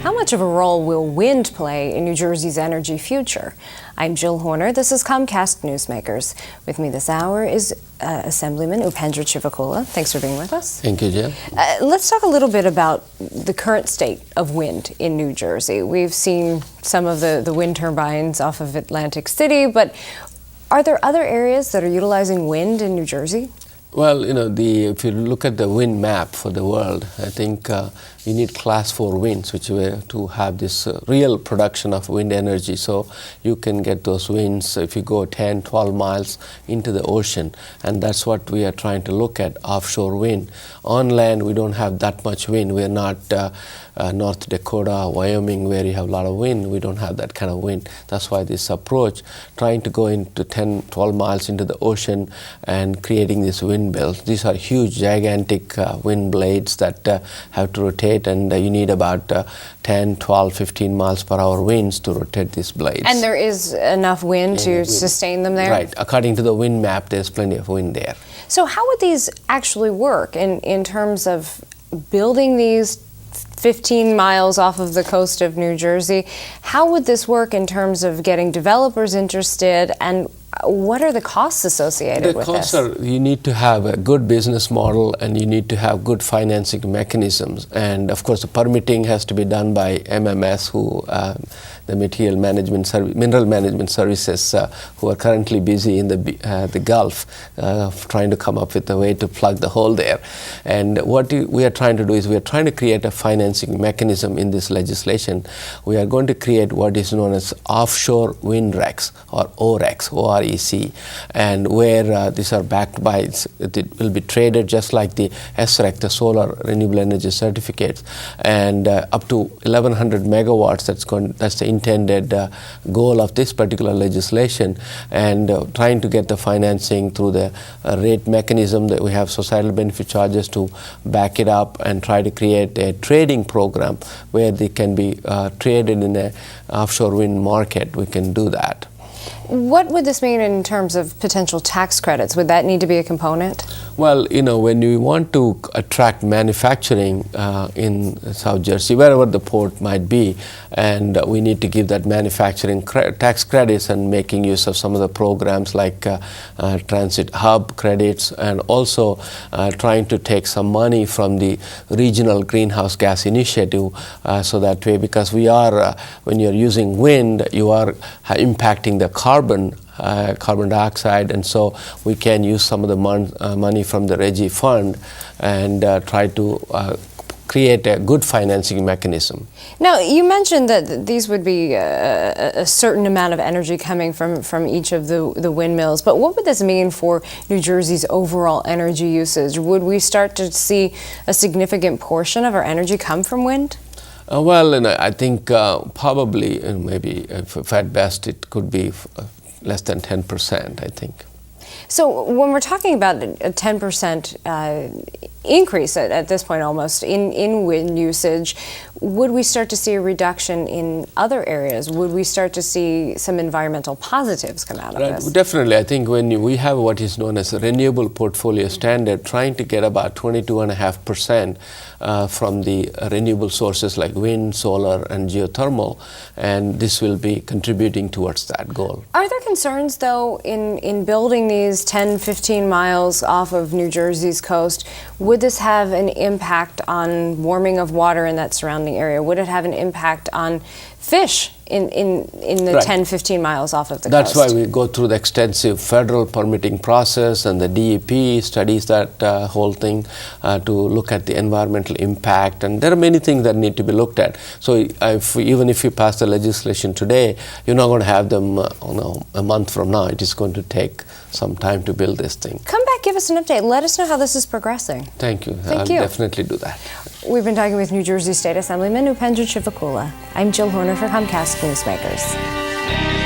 how much of a role will wind play in New Jersey's energy future? I'm Jill Horner. This is Comcast Newsmakers. With me this hour is Assemblyman Chivukula. Thanks for being with us. Thank you, Jill. Let's talk a little bit about the current state of wind in New Jersey. We've seen some of the wind turbines off of Atlantic City, but are there other areas that are utilizing wind in New Jersey? Well, if you look at the wind map for the world, I think you need class 4 winds, which were to have this real production of wind energy. So you can get those winds if you go 10, 12 miles into the ocean. And that's what we are trying to look at, offshore wind. On land, we don't have that much wind. We're not North Dakota, Wyoming, where you have a lot of wind. We don't have that kind of wind. That's why this approach, trying to go into 10, 12 miles into the ocean and creating these wind belts. These are huge, gigantic wind blades that have to rotate, and you need about 10, 12, 15 miles per hour winds to rotate these blades. And there is enough wind to sustain them there? Right. According to the wind map, there's plenty of wind there. So how would these actually work in terms of building these 15 miles off of the coast of New Jersey? How would this work in terms of getting developers interested, and what are the costs associated with this? The costs are, you need to have a good business model, and you need to have good financing mechanisms. And of course, the permitting has to be done by MMS, who the Mineral Management Services, who are currently busy in the Gulf, trying to come up with a way to plug the hole there. And what we are trying to do is we are trying to create a financing mechanism in this legislation. We are going to create what is known as offshore wind RECs, or ORECs, O-R-E-C, and where these are backed by, it will be traded just like the SREC, the Solar Renewable Energy Certificates, and up to 1,100 megawatts. That's the intended goal of this particular legislation, and trying to get the financing through the rate mechanism that we have societal benefit charges to back it up, and try to create a trading program where they can be traded in an offshore wind market. We can do that. What would this mean in terms of potential tax credits? Would that need to be a component? Well, when you want to attract manufacturing in South Jersey, wherever the port might be, and we need to give that manufacturing tax credits, and making use of some of the programs like transit hub credits, and also trying to take some money from the regional greenhouse gas initiative, so that way, because we are, when you're using wind, you are impacting the carbon dioxide, and so we can use some of the money from the RGGI fund and try to create a good financing mechanism. Now, you mentioned that these would be a certain amount of energy coming from each of the windmills, but what would this mean for New Jersey's overall energy usage? Would we start to see a significant portion of our energy come from wind? Well, I think probably, maybe if at best, it could be less than 10%, I think. So when we're talking about a 10% increase at this point almost in wind usage, would we start to see a reduction in other areas? Would we start to see some environmental positives come out of this? Definitely. I think when we have what is known as a renewable portfolio standard, trying to get about 22.5% from the renewable sources like wind, solar, and geothermal, and this will be contributing towards that goal. Are there concerns, though, in building these 10, 15 miles off of New Jersey's coast? Would this have an impact on warming of water in that surrounding area? Would it have an impact on fish in the Right. 10, 15 miles off of the That's coast? why we go through the extensive federal permitting process, and the DEP studies that whole thing to look at the environmental impact, and there are many things that need to be looked at. So even if you pass the legislation today, you're not going to have them a month from now. It is going to take some time to build this thing. Come back, give us an update. Let us know how this is progressing. Thank you. Thank I'll you. definitely do that. We've been talking with New Jersey State Assemblyman Chivukula. I'm Jill Horner for Comcast Newsmakers.